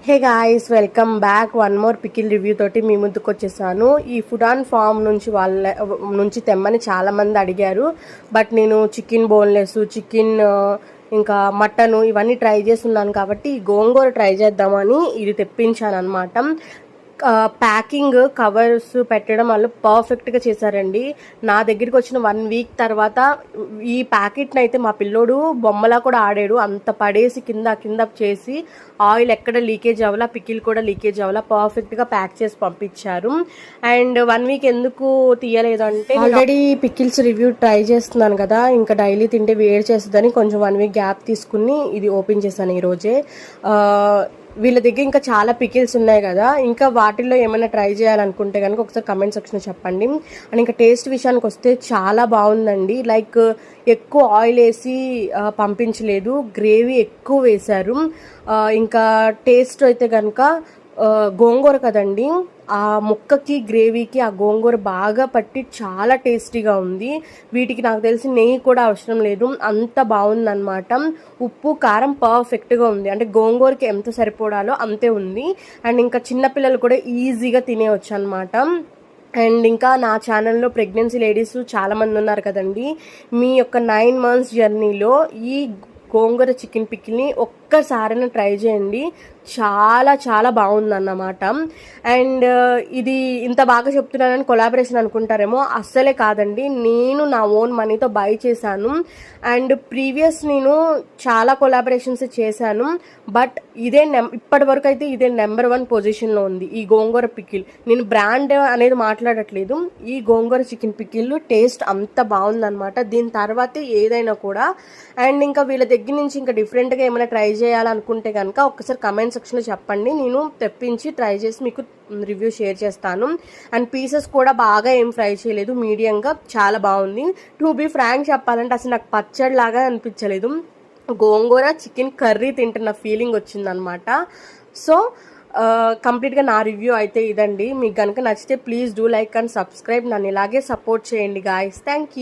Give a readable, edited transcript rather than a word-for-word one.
Hey guys, welcome back. One more pickle review తోటి మీ ముందుకు వచ్చేసాను. ఈ ఫుడ్ ఆన్ ఫామ్ నుంచి తెమ్మని చాలామంది అడిగారు. బట్ నేను చికెన్ బోన్లెస్, చికెన్ ఇంకా మటన్ ఇవన్నీ ట్రై చేస్తున్నాను కాబట్టి గోంగూర ట్రై చేద్దామని ఇది తెప్పించాను అనమాట. ప్యాకింగ్ కవర్స్ పెట్టడం వాళ్ళు పర్ఫెక్ట్గా చేశారండి. నా దగ్గరికి వచ్చిన 1 వీక్ తర్వాత ఈ ప్యాకెట్ని అయితే మా పిల్లోడు బొమ్మలా కూడా ఆడాడు. అంత పడేసి కింద చేసి ఆయిల్ ఎక్కడ లీకేజ్ అవ్వాలా, పికిల్ కూడా లీకేజ్ అవ్వాలా పర్ఫెక్ట్గా ప్యాక్ చేసి పంపించారు. అండ్ 1 వీక్ ఎందుకు తీయలేదు అంటే, ఆల్రెడీ పికిల్స్ రివ్యూ ట్రై చేస్తున్నాను కదా, ఇంకా డైలీ తింటే వేడి చేస్తుందని కొంచెం 1 వీక్ గ్యాప్ తీసుకుని ఇది ఓపెన్ చేశాను ఈరోజే. వీళ్ళ దగ్గర ఇంకా చాలా పికిల్స్ ఉన్నాయి కదా, ఇంకా వాటిల్లో ఏమైనా ట్రై చేయాలనుకుంటే కనుక ఒకసారి కమెంట్ సెక్షన్లో చెప్పండి. అండ్ ఇంకా టేస్ట్ విషయానికి వస్తే చాలా బాగుందండి. లైక్ ఎక్కువ ఆయిల్ వేసి పంపించలేదు, గ్రేవీ ఎక్కువ వేశారు. ఇంకా టేస్ట్ అయితే కనుక గోంగూర కదండి, ఆ ముక్కకి గ్రేవీకి ఆ గోంగూర బాగా పట్టి చాలా టేస్టీగా ఉంది. వీటికి నాకు తెలిసి నెయ్యి కూడా అవసరం లేదు, అంత బాగుందన్నమాట. ఉప్పు కారం పర్ఫెక్ట్గా ఉంది, అంటే గోంగూరకి ఎంత సరిపోడాలో అంతే ఉంది. అండ్ ఇంకా చిన్నపిల్లలు కూడా ఈజీగా తినేయచ్చు అనమాట. అండ్ ఇంకా నా ఛానల్లో ప్రెగ్నెన్సీ లేడీస్ చాలామంది ఉన్నారు కదండి. మీ యొక్క 9 months జర్నీలో ఈ గోంగూర చికెన్ పికిల్ని ఒక్కసారైనా ట్రై చేయండి, చాలా చాలా బాగుందన్నమాట. అండ్ ఇది ఇంత బాగా చెప్తున్నానని కొలాబరేషన్ అనుకుంటారేమో, అస్సలే కాదండి. నేను నా ఓన్ మనీతో బై చేశాను. అండ్ ప్రీవియస్ నేను చాలా కొలాబరేషన్స్ చేశాను, బట్ ఇదే ఇప్పటి వరకు అయితే ఇదే నెంబర్ 1 పొజిషన్లో ఉంది ఈ గోంగూర పికిల్. నేను బ్రాండ్ అనేది మాట్లాడట్లేదు, ఈ గోంగూర చికెన్ పికిల్ టేస్ట్ అంత బాగుందన్నమాట. దీని తర్వాతే ఏదైనా కూడా. అండ్ ఇంకా వీళ్ళ దగ్గర నుంచి ఇంకా డిఫరెంట్గా ఏమైనా ట్రై చేయాలనుకుంటే కనుక ఒకసారి కమెంట్ సెక్షన్లో చెప్పండి, నేను తెప్పించి ట్రై చేసి మీకు రివ్యూ షేర్ చేస్తాను. అండ్ పీసెస్ కూడా బాగా ఏం ఫ్రై చేయలేదు, మీడియంగా చాలా బాగుంది. టు బీ ఫ్రాంక్ చెప్పాలంటే అసలు నాకు పచ్చడి లాగా అనిపించలేదు, గోంగూర చికెన్ కర్రీ తింటున్న ఫీలింగ్ వచ్చిందనమాట. సో కంప్లీట్గా నా రివ్యూ అయితే ఇదండి. మీకు కనుక నచ్చితే please do like and subscribe. నన్ను ఇలాగే సపోర్ట్ చేయండి గాయ్స్. Thank you.